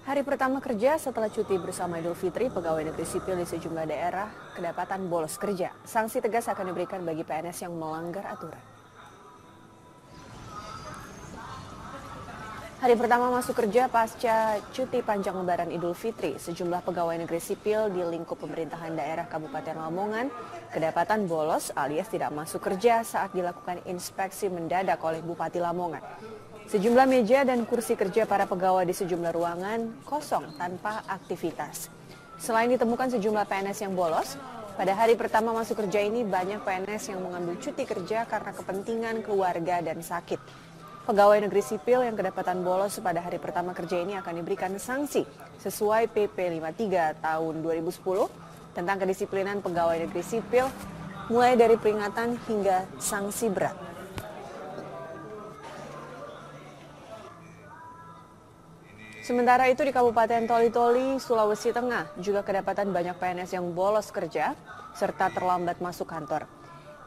Hari pertama kerja setelah cuti bersama Idul Fitri, pegawai negeri sipil di sejumlah daerah kedapatan bolos kerja. Sanksi tegas akan diberikan bagi PNS yang melanggar aturan. Hari pertama masuk kerja pasca cuti panjang Lebaran Idul Fitri, sejumlah pegawai negeri sipil di lingkup pemerintahan daerah Kabupaten Lamongan kedapatan bolos alias tidak masuk kerja saat dilakukan inspeksi mendadak oleh Bupati Lamongan. Sejumlah meja dan kursi kerja para pegawai di sejumlah ruangan kosong tanpa aktivitas. Selain ditemukan sejumlah PNS yang bolos, pada hari pertama masuk kerja ini banyak PNS yang mengambil cuti kerja karena kepentingan keluarga dan sakit. Pegawai negeri sipil yang kedapatan bolos pada hari pertama kerja ini akan diberikan sanksi sesuai PP 53 tahun 2010 tentang kedisiplinan pegawai negeri sipil, mulai dari peringatan hingga sanksi berat. Sementara itu di Kabupaten Toli-Toli, Sulawesi Tengah juga kedapatan banyak PNS yang bolos kerja serta terlambat masuk kantor.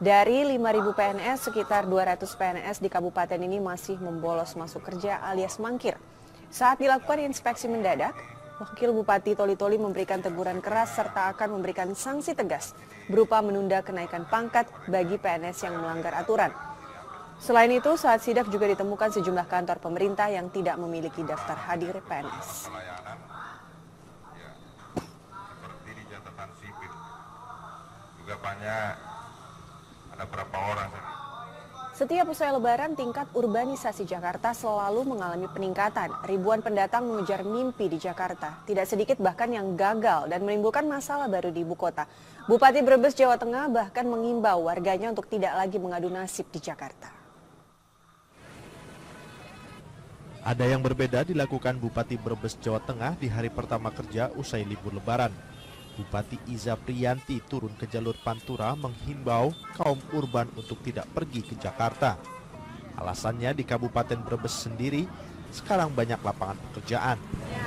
Dari 5.000 PNS, sekitar 200 PNS di kabupaten ini masih membolos masuk kerja alias mangkir. Saat dilakukan inspeksi mendadak, Wakil Bupati Toli-Toli memberikan teguran keras serta akan memberikan sanksi tegas berupa menunda kenaikan pangkat bagi PNS yang melanggar aturan. Selain itu, saat sidak juga ditemukan sejumlah kantor pemerintah yang tidak memiliki daftar hadir PNS. Seperti di catatan sipil, juga banyak, ada berapa orang. Setiap usai Lebaran, tingkat urbanisasi Jakarta selalu mengalami peningkatan. Ribuan pendatang mengejar mimpi di Jakarta. Tidak sedikit bahkan yang gagal dan menimbulkan masalah baru di ibu kota. Bupati Brebes, Jawa Tengah bahkan mengimbau warganya untuk tidak lagi mengadu nasib di Jakarta. Ada yang berbeda dilakukan Bupati Brebes, Jawa Tengah di hari pertama kerja usai libur Lebaran. Bupati Iza Priyanti turun ke jalur Pantura menghimbau kaum urban untuk tidak pergi ke Jakarta. Alasannya di Kabupaten Brebes sendiri sekarang banyak lapangan pekerjaan. Ya,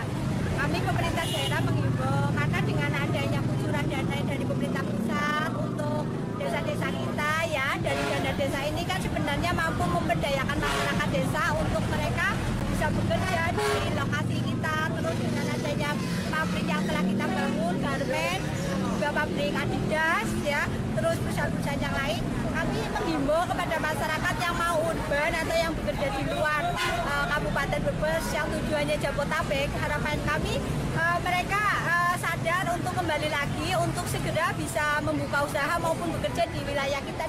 kami pemerintah daerah menghimbau karena dengan adanya kucuran dana dari pemerintah pusat untuk desa-desa kita ya, dari dana desa ini kan sebenarnya mampu memberdayakan masyarakat desa untuk mereka bisa bekerja di lokasi kita. Terus dengan adanya pabrik yang telah kita bangun, garmen, juga pabrik Adidas ya, terus perusahaan-perusahaan yang lain, kami menghimbau kepada masyarakat yang mau urban atau yang bekerja di luar Kabupaten Brebes yang tujuannya Jabodetabek, harapan kami mereka sadar untuk kembali lagi untuk segera bisa membuka usaha maupun bekerja di wilayah kita.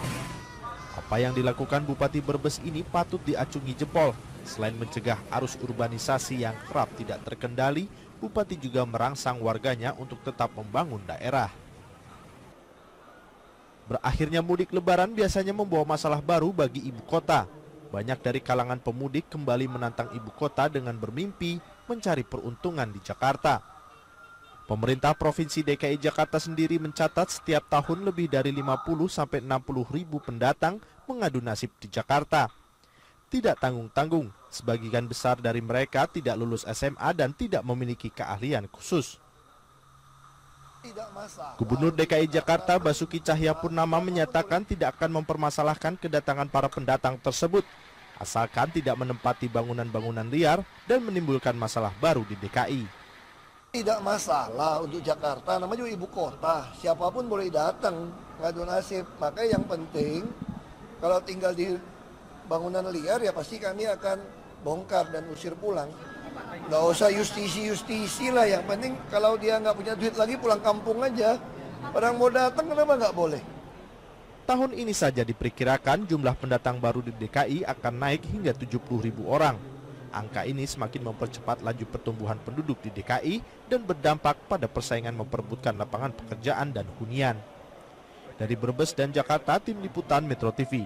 Apa yang dilakukan Bupati Brebes ini patut diacungi jempol. Selain mencegah arus urbanisasi yang kerap tidak terkendali, Bupati juga merangsang warganya untuk tetap membangun daerah. Berakhirnya mudik Lebaran biasanya membawa masalah baru bagi ibu kota. Banyak dari kalangan pemudik kembali menantang ibu kota dengan bermimpi mencari peruntungan di Jakarta. Pemerintah Provinsi DKI Jakarta sendiri mencatat setiap tahun lebih dari 50-60 ribu pendatang mengadu nasib di Jakarta. Tidak tanggung-tanggung, sebagian besar dari mereka tidak lulus SMA dan tidak memiliki keahlian khusus. Gubernur DKI Jakarta Basuki Cahayapurnama menyatakan tidak akan mempermasalahkan kedatangan para pendatang tersebut, asalkan tidak menempati bangunan-bangunan liar dan menimbulkan masalah baru di DKI. Tidak masalah untuk Jakarta, namanya juga ibu kota, siapapun boleh datang ngadu nasib. Makanya yang penting kalau tinggal di bangunan liar ya pasti kami akan bongkar dan usir pulang. Nggak usah justisi lah, yang penting kalau dia nggak punya duit lagi pulang kampung aja. Orang mau datang kenapa nggak boleh? Tahun ini saja diperkirakan jumlah pendatang baru di DKI akan naik hingga 70.000 orang. Angka ini semakin mempercepat laju pertumbuhan penduduk di DKI dan berdampak pada persaingan memperebutkan lapangan pekerjaan dan hunian. Dari Brebes dan Jakarta, Tim Liputan Metro TV.